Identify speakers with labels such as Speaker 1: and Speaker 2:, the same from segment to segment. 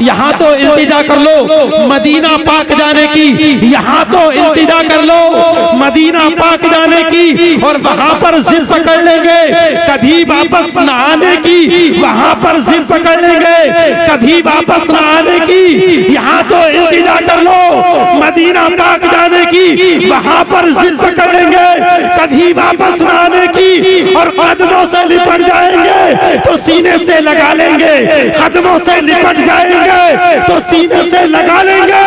Speaker 1: यहाँ तो इल्तिजा कर लो मदीना पाक जाने की, यहाँ तो इल्तिजा कर लो मदीना पाक जाने की, और वहां पर जिद पकड़ लेंगे कभी वापस न आने की, वहां पर जिद पकड़ लेंगे कभी वापस न आने की। यहाँ तो इल्तिजा कर लो मदीना पाक जाने की, वहां पर जिद पकड़ लेंगे कभी वापस न आने की, और कदमों से लिपट जाएंगे तो सीने से लगा लेंगे, कदमों से लिपट जाएंगे तो सीने से लगा लेंगे,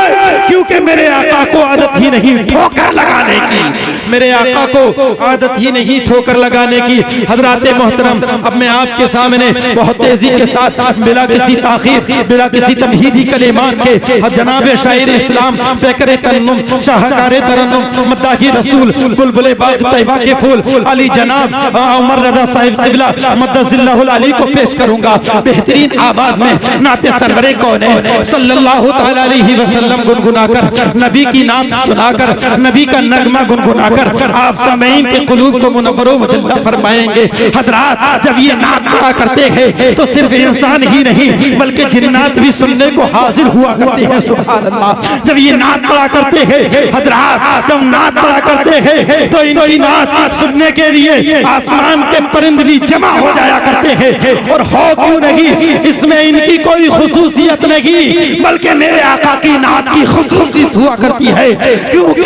Speaker 1: क्योंकि मेरे आका को आदत ही नहीं ठोकर लगाने की, मेरे आका को आदत ही नहीं ठोकर लगाने की। हजराते मोहतरम, अब मैं आपके सामने बहुत तेजी के साथ बिला किसी ताखीर, बिला किसी तमहीदी कलिमात के जनाब शायर इस्लाम पैकरे तन्नुम शाहकारे तरन्नुम मद्दाही रसूल बुलबुले बाग तैयबा के फूल अली जनाब उमर रज़ा साहिब क़िबला मद्दसिल्लाहुल अली को पेश करूंगा। बेहतरीन आवाज में नाते सरवरे कौन है सल्लल्लाहु तआला अलैहि वसल्लम गुनगुनाकर, नबी की नाम सुनाकर, नबी का नगमा गुनगुनाकर आप सामीन के कुलूब को मुनव्वर व मुजल्ला फरमाएंगे। हजरात, जब ये नात पढ़ा करते हैं तो सिर्फ इंसान ही नहीं बल्कि जिन्नात भी सुनने को हाजिर हुआ करते हैं। सुभान अल्लाह। जब ये नात पढ़ा करते हैं हजरात, जब नात पढ़ा करते हैं तो इनकी नात सुनने के लिए आसमान के परिंद भी जमा हो जाया करते हैं। और हो क्यों नहीं, इसमें इनकी कोई खुसूसियत नहीं बल्कि मेरे आका की नात की खुसूसियत हुआ करती है, क्योंकि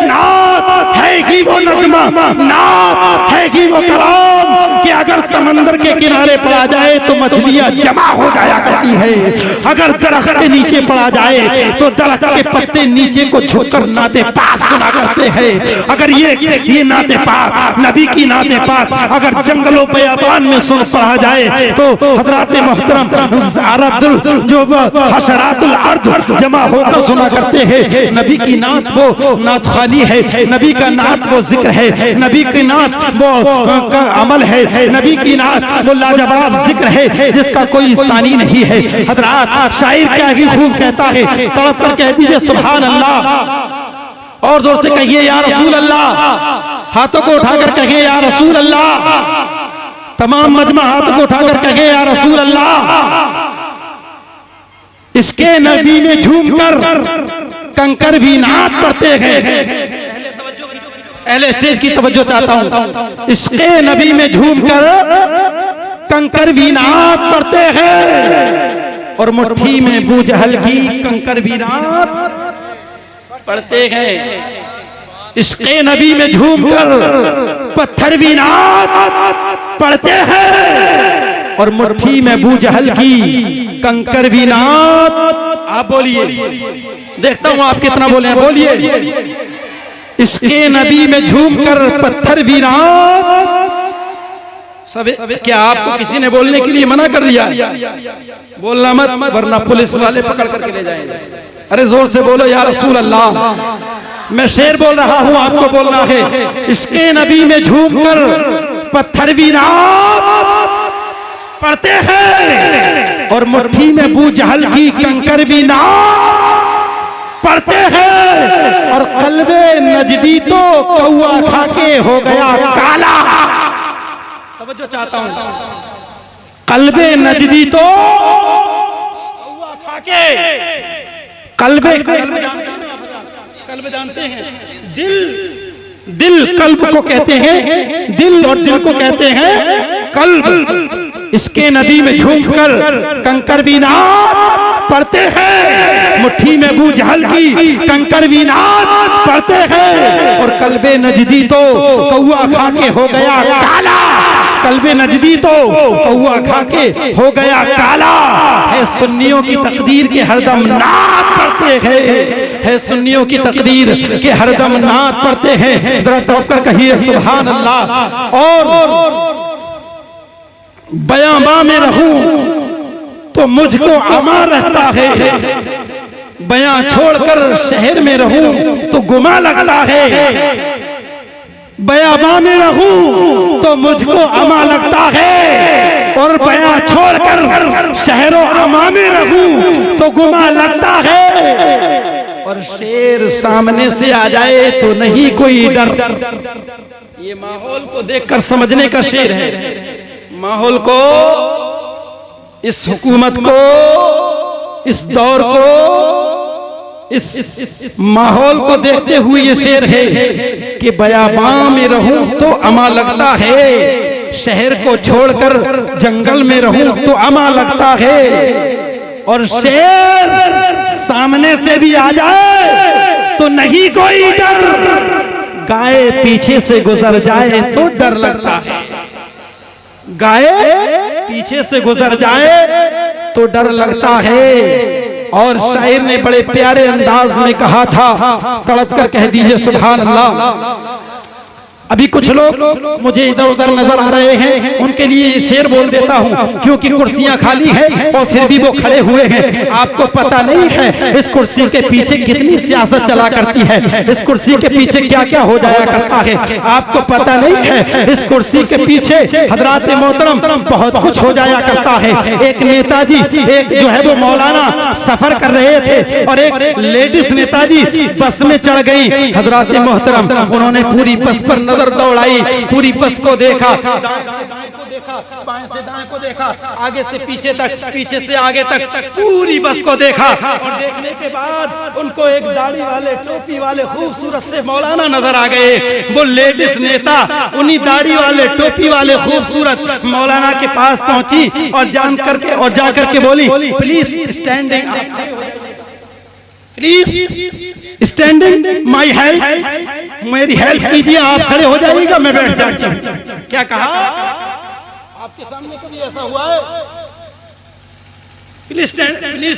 Speaker 1: नात है कि वो नगमा, नात है कि वो कलाम कि अगर समंदर के किनारे पड़ा जाए तो मछलियां जमा हो जाया करती है, अगर दरख्त के नीचे पड़ा जाए तो दरख्त के पत्ते नीचे को झुककर नाते पाक सुना करते हैं। अगर ये नाते पाक, नबी की नाते पाक अगर जंगलों बयाबान में सुन पढ़ा जाए तो हजराते मोहतरम अरदुल जो हशरातुल अर्द जमा होकर सुना करते हैं। नबी की नात वो नात खाली है, नबी का नात वो जिक्र है, नबी की नात वो अमल है, नबी की नात वो लाजवाब जिक्र है जिसका कोई सानी नहीं है। हजरात, शायर क्या ही खूब कहता है, तड़प कर कह दीजिए सुभान अल्लाह, और जोर से कहिए या रसूल अल्लाह, हाथों को उठाकर कहिए या रसूल अल्लाह, तमाम मजमा हाथों को उठाकर कहिए या रसूल अल्लाह। इसके नबी में झूमकर कंकर भी नात पढ़ते हैं। पहले स्टेज की तवज्जो चाहता हूं। इसके नबी में झूमकर कंकर भी नात पढ़ते हैं और मुट्ठी में बूझहल की कंकर भी नात पढ़ते हैं। इसके नबी में झूमकर पत्थर भी नात पढ़ते हैं और मुट्ठी में बूझहल की कंकर भी नात। आप बोलिए, देखता हूं आप कितना बोले, बोलिए। इसके नबी में झूमकर पत्थर भी नात। सब क्या आपको किसी ने बोलने के लिए मना कर दिया? बोलना मत, वरना पुलिस वाले पकड़ करके ले जाएंगे। अरे जोर से बोलो या रसूल अल्लाह। मैं शेर बोल रहा हूं, आपको बोलना है। इसके नबी में झूमकर पत्थर भी नात पढ़ते हैं और मुट्ठी में बूझहल की कंकर भी नात पढ़ते हैं। और कल्बे नजदी तो कौआ खा के हो गया काला। तवज्जो चाहता हूं। कल्बे नजदी तो कौआ खा के, कल्बे कल्ब जानते हैं, दिल कल्ब को कहते हैं, दिल और दिल को कहते हैं कल्ब। इसके नबी में झूमकर कंकर भी नात पढ़ते हैं, मुट्ठी में बूझहल की कंकर भी नात पढ़ते हैं। और कल्बे नजदी तो कौआ खा के हो गया काला। कल्बे नजदी तो कौआ खा के हो गया काला। है सुन्नियों की तकदीर के हरदम नात पढ़ते हैं, है सुन्नियों की तकदीर के हरदम नात पढ़ते हैं। जरा तवक्कर कहिए सुभान अल्लाह। और बयां में रहूं तो मुझको अमा रहता है, बयां छोड़कर शहर में रहूं तो गुमा लगता है। बयां में रहूं तो मुझको अमा लगता है और बयां छोड़कर शहरों अमा में रहूं तो गुमा लगता है। और शेर सामने से आ जाए तो नहीं कोई डर। ये माहौल को देखकर समझने का शेर है। माहौल को, इस हुकूमत को इस दौर को, इस माहौल को देखते हुए ये शेर है कि बयाबां में रहूं तो अमा लगता है, शहर को छोड़कर जंगल में रहूं तो अमा लगता है, और शेर सामने से भी आ जाए तो नहीं कोई डर, गाय पीछे से गुजर जाए तो डर लगता है, गाय पीछे से गुजर जाए तो डर लगता है। और शायर ने बड़े प्यारे अंदाज में कहा था, तड़प कर कह दीजिए सुभान अल्लाह। अभी कुछ लोग मुझे इधर उधर नजर आ रहे हैं, उनके लिए ये शेर बोल देता हूँ, क्योंकि कुर्सियां खाली हैं और फिर भी वो खड़े हुए हैं। आपको पता नहीं है इस कुर्सी के पीछे कितनी सियासत चला करती है, इस कुर्सी के पीछे क्या क्या हो जाया करता है, आपको पता नहीं है इस कुर्सी के पीछे हजरात मोहतरम बहुत कुछ हो जाया करता है। एक नेताजी, एक जो है वो मौलाना सफर कर रहे थे और एक लेडीज नेताजी बस में चढ़ गई। हजरात मोहतरम उन्होंने पूरी बस पर नजर दौड़ाई, पूरी बस को देखा, दाएं से बाएं को देखा, बाएं से दाएं को देखा, आगे से पीछे तक, पीछे से आगे तक पूरी बस को देखा। और देखने के बाद उनको एक दाढ़ी वाले, टोपी वाले खूबसूरत से मौलाना नजर आ गए। वो लेडीज नेता उन्हीं दाढ़ी वाले, टोपी वाले खूबसूरत मौलाना के पास पहुंची और जा करके बोली, please standing, please standing, my help, मेरी हेल्प कीजिए, आप खड़े हो जाइएगा, मैं बैठ जाती हूँ। क्या कहा? आपके सामने कभी ऐसा हुआ है? प्लीज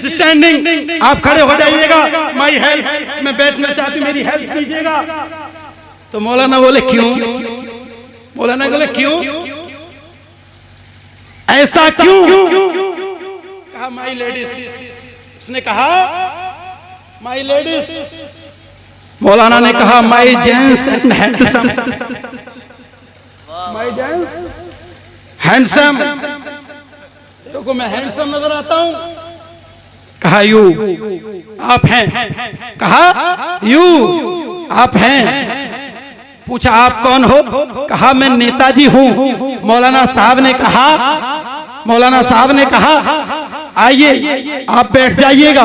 Speaker 1: स्टैंडिंग, आप खड़े हो जाइएगा, माई हेल्प, मैं बैठना चाहती हूँ, मेरी हेल्प कीजिएगा। तो मौलाना बोले क्यों? मौलाना बोले क्यों, ऐसा क्यों? कहा माई लेडीज, उसने कहा माई लेडीज, मौलाना ने कहा my gents and handsome, my gents handsome, देखो मैं हैंडसम नजर आता हूं। कहा यू, आप हैं? कहा यू, आप हैं? पूछा आप कौन हो? कहा मैं नेताजी हूं। मौलाना साहब ने कहा आइए आप बैठ जाइएगा,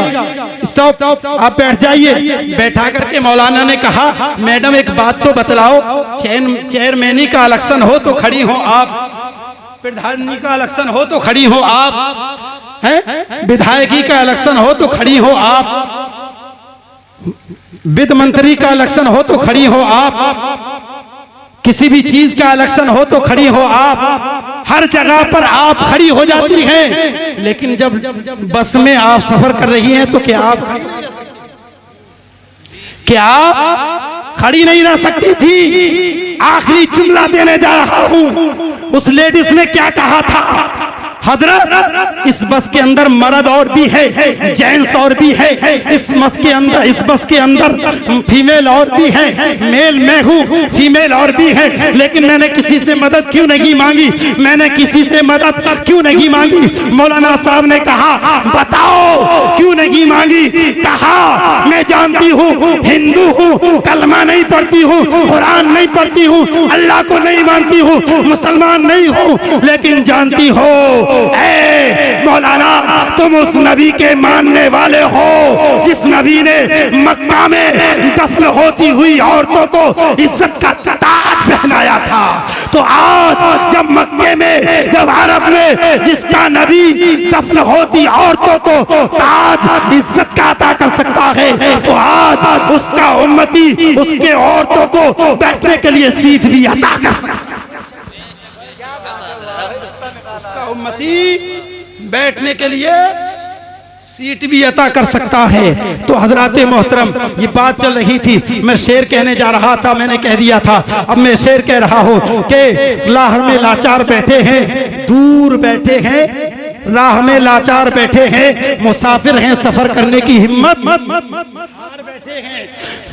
Speaker 1: स्टॉप, आप बैठ जाइए। बैठा करके मौलाना ने कहा मैडम एक बात तो बतलाओ, चेयरमैनी का इलेक्शन हो तो खड़ी हो आप, प्रधानी का इलेक्शन हो तो खड़ी हो आप, हैं? विधायकी का इलेक्शन हो तो खड़ी हो आप, वित्त मंत्री का इलेक्शन हो तो खड़ी हो आप, किसी भी चीज का इलेक्शन हो तो खड़ी हो आप, हर जगह पर आप खड़ी हो जाती हैं, लेकिन जब बस में आप सफर कर रही हैं तो क्या आप खड़ी नहीं रह सकती थी? आखिरी जुमला देने जा रहा हूं, उस लेडीज ने क्या कहा था? हजरत इस बस के अंदर मर्द और भी है, जेंट्स और भी है, इस बस के अंदर फीमेल और भी है, मेल मैं हूँ, फीमेल और भी है, लेकिन मैंने किसी से मदद क्यों नहीं मांगी? मैंने किसी से मदद क्यों नहीं मांगी? मौलाना साहब ने कहा बताओ क्यों नहीं मांगी? कहा मैं जानती हूँ, हिंदू हूँ, कलमा नहीं पढ़ती हूँ, कुरान नहीं पढ़ती हूँ, अल्लाह को नहीं मानती हूँ, मुसलमान नहीं हूँ, लेकिन जानती हो मौलाना तुम उस नबी के मानने वाले हो जिस नबी ने मक्का में दफन होती हुई औरतों को इज्जत का ताज पहनाया था। तो आज जब मक्के में, जब अरब में जिसका नबी दफन होती औरतों को ताज इज्जत का अता कर सकता है, तो आज उसका उम्मती उसके औरतों को बैठने के लिए सीट भी अता कर सकता है। उसका उम्मती बैठने के लिए सीट भी अता कर सकता है। तो हजराते मोहतरम ये बात चल रही थी, मैं शेर कहने जा रहा था, मैंने कह दिया था, अब मैं शेर कह रहा हूँ कि लाहौर में लाचार बैठे हैं, दूर बैठे हैं, राह में लाचार बैठे हैं, मुसाफिर हैं सफर करने की हिम्मत बैठे हैं,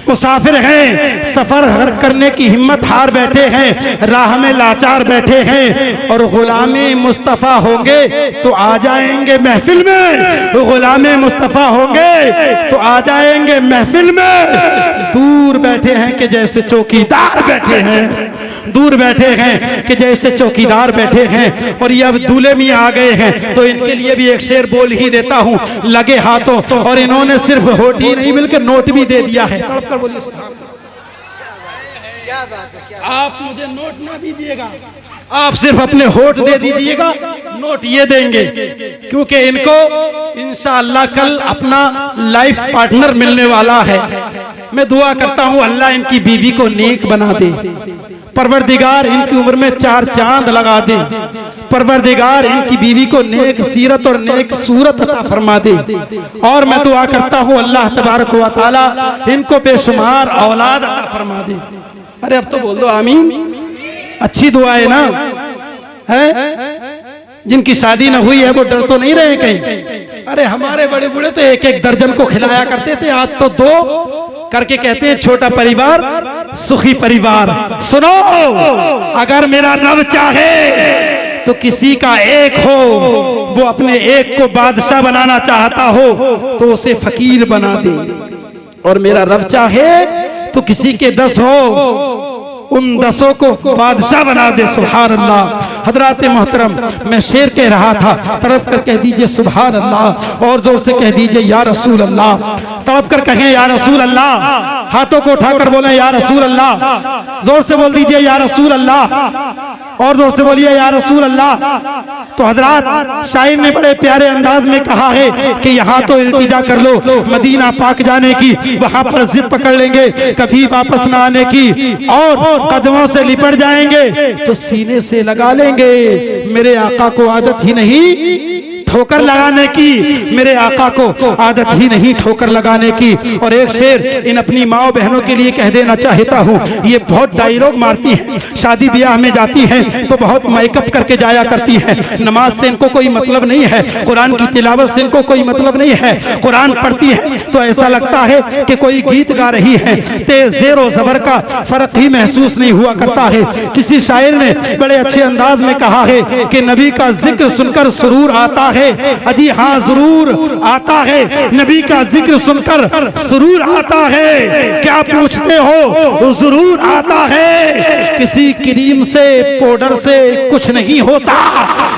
Speaker 1: मुसाफिर हैं सफर करने की हिम्मत हार बैठे हैं, राह में लाचार बैठे हैं, और गुलामे मुस्तफा होंगे तो आ जाएंगे महफिल में, गुलामे मुस्तफा होंगे तो आ जाएंगे महफिल में। दूर बैठे हैं कि जैसे चौकीदार बैठे हैं, दूर बैठे हैं कि जैसे चौकीदार बैठे हैं, और ये अब दूल्हे में आ गए हैं। तो इनके लिए भी एक शेर बोल ही देता हूँ, लगे हाथों। और इन्होंने सिर्फ होठ ही नहीं बल्कि नोट भी दे दिया है। तड़प कर बोलिए
Speaker 2: क्या बात है, क्या
Speaker 1: आप मुझे नोट ना दीजिएगा, आप सिर्फ अपने होठ दे दीजिएगा, नोट ये देंगे, क्योंकि इनको इंशाअल्लाह कल अपना लाइफ पार्टनर मिलने वाला है। मैं दुआ करता हूँ अल्लाह इनकी बीवी को नेक बना दे, परवरदिगार इनकी उम्र में 4 चांद लगा दे, परवरदिगार इनकी बीवी को नेक सीरत और नेक सूरत अता फरमा दे। और मैं दुआ करता हूँ अल्लाह तबारक व तआला इनको बेशुमार औलाद अता फरमा दे। अरे अब तो बोल दो आमीन। अच्छी दुआ है ना, है? जिनकी शादी न हुई है वो डर तो नहीं रहे कहीं? अरे हमारे बड़े बूढ़े तो 1-1 दर्जन को खिलाया करते थे, आज तो 2 करके कहते हैं छोटा परिवार सुखी परिवार। सुनो, अगर मेरा रब चाहे तो किसी का एक हो, वो अपने एक को बादशाह बनाना चाहता हो तो उसे फकीर बना दे, और मेरा रब चाहे तो किसी के 10 हो, उन 10 को बादशाह बना दे। सुभान अल्लाह। हजरात मोहतरम, मैं शेर कह रहा था, तड़प कर कह दीजिए सुभान अल्लाह, और जोर से कह दीजिए या रसूल अल्लाह। तड़प कर कहें या रसूल अल्लाह, हाथों को उठाकर बोले या रसूल अल्लाह, जोर से बोल दीजिए या रसूल अल्लाह, और जोर से बोलिए या रसूल अल्लाह। तो हजरात, शायर ने बड़े प्यारे अंदाज में कहा है कि यहाँ तो इल्तिजा कर लो मदीना पाक जाने की, वहां पर जिद पकड़ लेंगे कभी वापस ना आने की, और कदमों से लिपट जाएंगे तो सीने से लगा लेंगे। मेरे आका को आदत ही नहीं ठोकर लगाने की, मेरे आका को आदत ही नहीं ठोकर लगाने की। और एक शेर इन अपनी माओ बहनों के लिए कह देना चाहता हूँ, ये बहुत डायलॉग मारती है, शादी ब्याह में जाती है तो बहुत मेकअप करके जाया करती है, नमाज से इनको कोई मतलब नहीं है, कुरान की तिलावत से इनको कोई मतलब नहीं है, कुरान पढ़ती है तो ऐसा लगता है कि कोई गीत गा रही है, तेज ज़ेर ज़बर का फर्क ही महसूस नहीं हुआ करता है। किसी शायर ने बड़े अच्छे अंदाज में कहा है कि नबी का जिक्र सुनकर सुरूर आता है। अजी हाँ, जरूर आता है, नबी का जिक्र सुनकर सुरूर आता है। क्या पूछते हो? जरूर आता है। किसी क्रीम से पाउडर से कुछ नहीं होता,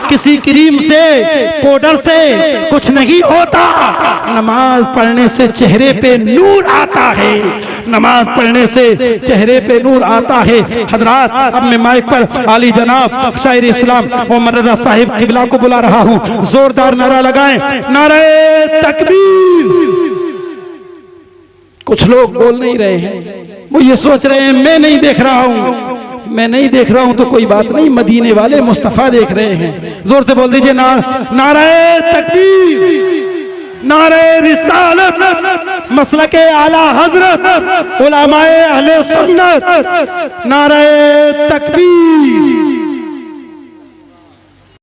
Speaker 1: किसी क्रीम से पाउडर से कुछ नहीं होता, नमाज पढ़ने से चेहरे पे नूर आता है, नमाज पढ़ने से चेहरे पे नूर आता है। हजरात, अब मैं माइक पर आली जनाब शायर इस्लाम मोहम्मद रजा साहिब किबला को बुला रहा हूँ, जोरदार नारा लगाएं, नारे तकबीर। कुछ लोग बोल नहीं रहे हैं, वो ये सोच रहे हैं मैं नहीं देख रहा हूँ, मैं नहीं देख रहा हूं तो कोई बात नहीं, मदीने वाले मुस्तफा देख रहे हैं। जोर से बोल दीजिए नारे तकबीर, नारे रिसालत, मसलके आला हजरत, उलमाए अहले सुन्नत, नारे तकबीर।